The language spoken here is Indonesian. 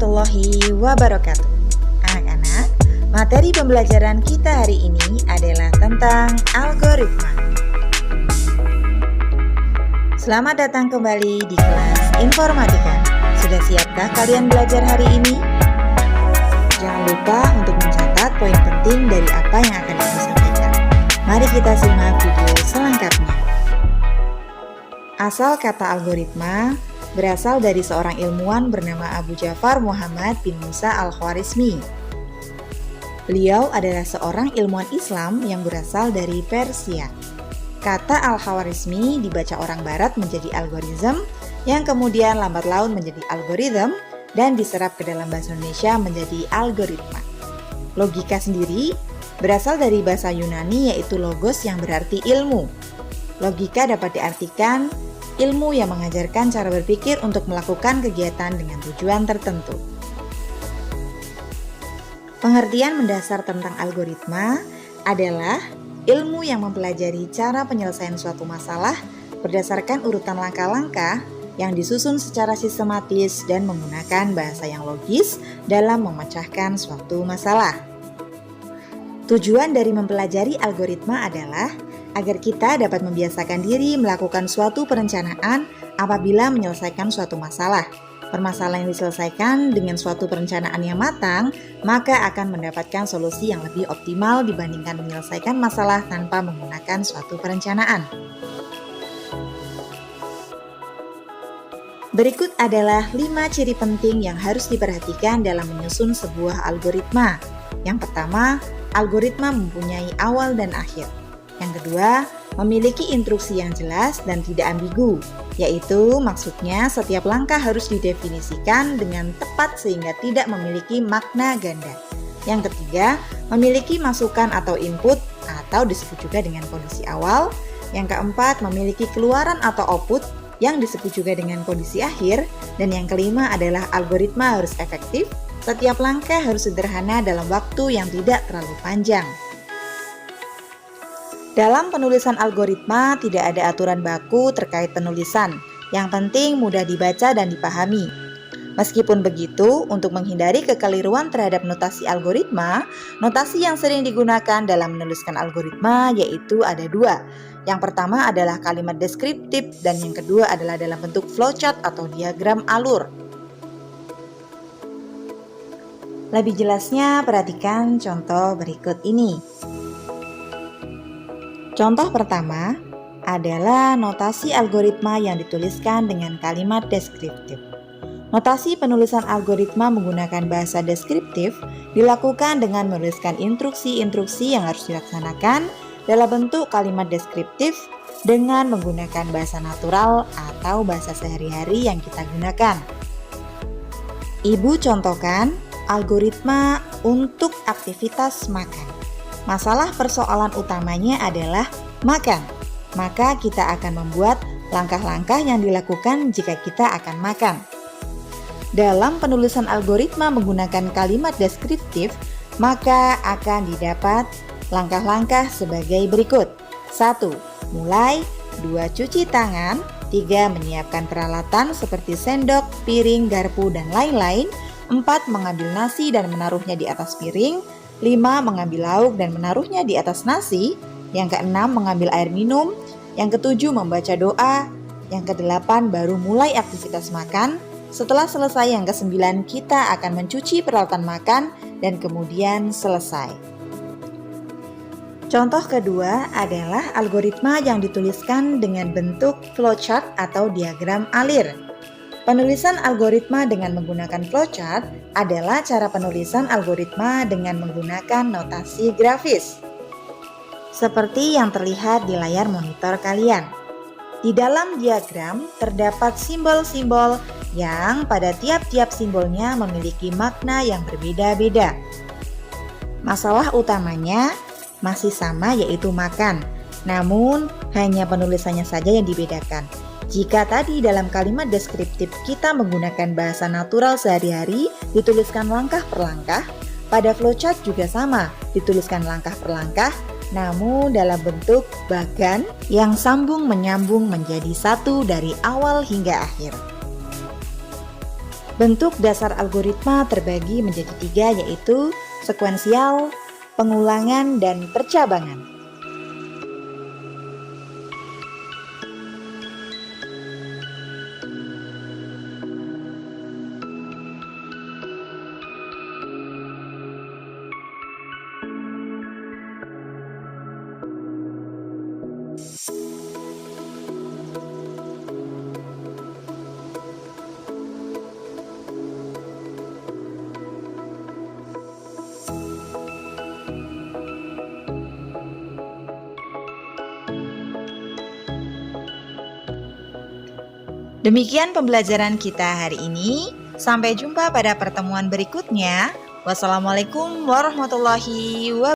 warahmatullahi wabarakatuh. Anak-anak, materi pembelajaran kita hari ini adalah tentang algoritma. Selamat datang kembali di kelas informatika. Sudah siapkah kalian belajar hari ini? Jangan lupa untuk mencatat poin penting dari apa yang akan Ibu sampaikan. Mari kita simak video selengkapnya. Asal kata algoritma berasal dari seorang ilmuwan bernama Abu Ja'far Muhammad bin Musa al-Khwarizmi. Beliau adalah seorang ilmuwan Islam yang berasal dari Persia. Kata al-Khwarizmi dibaca orang barat menjadi algoritm, yang kemudian lambat laun menjadi algoritm, dan diserap ke dalam bahasa Indonesia menjadi algoritma. Logika sendiri berasal dari bahasa Yunani yaitu logos yang berarti ilmu. Logika dapat diartikan ilmu yang mengajarkan cara berpikir untuk melakukan kegiatan dengan tujuan tertentu. Pengertian mendasar tentang algoritma adalah ilmu yang mempelajari cara penyelesaian suatu masalah berdasarkan urutan langkah-langkah yang disusun secara sistematis dan menggunakan bahasa yang logis dalam memecahkan suatu masalah. Tujuan dari mempelajari algoritma adalah agar kita dapat membiasakan diri melakukan suatu perencanaan apabila menyelesaikan suatu masalah. Permasalahan yang diselesaikan dengan suatu perencanaan yang matang, maka akan mendapatkan solusi yang lebih optimal dibandingkan menyelesaikan masalah tanpa menggunakan suatu perencanaan. Berikut adalah 5 ciri penting yang harus diperhatikan dalam menyusun sebuah algoritma. Yang pertama, algoritma mempunyai awal dan akhir. Yang kedua, memiliki instruksi yang jelas dan tidak ambigu, yaitu maksudnya setiap langkah harus didefinisikan dengan tepat sehingga tidak memiliki makna ganda. Yang ketiga, memiliki masukan atau input atau disebut juga dengan kondisi awal. Yang keempat, memiliki keluaran atau output yang disebut juga dengan kondisi akhir. Dan yang kelima adalah algoritma harus efektif, setiap langkah harus sederhana dalam waktu yang tidak terlalu panjang. Dalam penulisan algoritma tidak ada aturan baku terkait penulisan, yang penting mudah dibaca dan dipahami. Meskipun begitu, untuk menghindari kekeliruan terhadap notasi algoritma, notasi yang sering digunakan dalam menuliskan algoritma yaitu ada 2. Yang pertama adalah kalimat deskriptif dan yang kedua adalah dalam bentuk flowchart atau diagram alur. Lebih jelasnya, perhatikan contoh berikut ini. Contoh pertama adalah notasi algoritma yang dituliskan dengan kalimat deskriptif. Notasi penulisan algoritma menggunakan bahasa deskriptif dilakukan dengan menuliskan instruksi-instruksi yang harus dilaksanakan dalam bentuk kalimat deskriptif dengan menggunakan bahasa natural atau bahasa sehari-hari yang kita gunakan. Ibu contohkan algoritma untuk aktivitas makan. Masalah persoalan utamanya adalah makan. Maka kita akan membuat langkah-langkah yang dilakukan jika kita akan makan. Dalam penulisan algoritma menggunakan kalimat deskriptif, maka akan didapat langkah-langkah sebagai berikut. 1. Mulai. 2. Cuci tangan. 3. Menyiapkan peralatan seperti sendok, piring, garpu, dan lain-lain. 4. Mengambil nasi dan menaruhnya di atas piring. 5. Mengambil lauk dan menaruhnya di atas nasi. Yang ke-6 mengambil air minum. Yang ke-7 membaca doa. Yang ke-8 baru mulai aktivitas makan. Setelah selesai yang ke-9 kita akan mencuci peralatan makan dan kemudian selesai. Contoh kedua adalah algoritma yang dituliskan dengan bentuk flowchart atau diagram alir. Penulisan algoritma dengan menggunakan flowchart adalah cara penulisan algoritma dengan menggunakan notasi grafis. Seperti yang terlihat di layar monitor kalian. Di dalam diagram terdapat simbol-simbol yang pada tiap-tiap simbolnya memiliki makna yang berbeda-beda. Masalah utamanya masih sama yaitu makan, namun hanya penulisannya saja yang dibedakan. Jika tadi dalam kalimat deskriptif kita menggunakan bahasa natural sehari-hari, dituliskan langkah per langkah, pada flowchart juga sama, dituliskan langkah per langkah, namun dalam bentuk bagan yang sambung menyambung menjadi satu dari awal hingga akhir. Bentuk dasar algoritma terbagi menjadi 3, yaitu sekuensial, pengulangan, dan percabangan. Demikian pembelajaran kita hari ini. Sampai jumpa pada pertemuan berikutnya. Wassalamualaikum warahmatullahi wabarakatuh.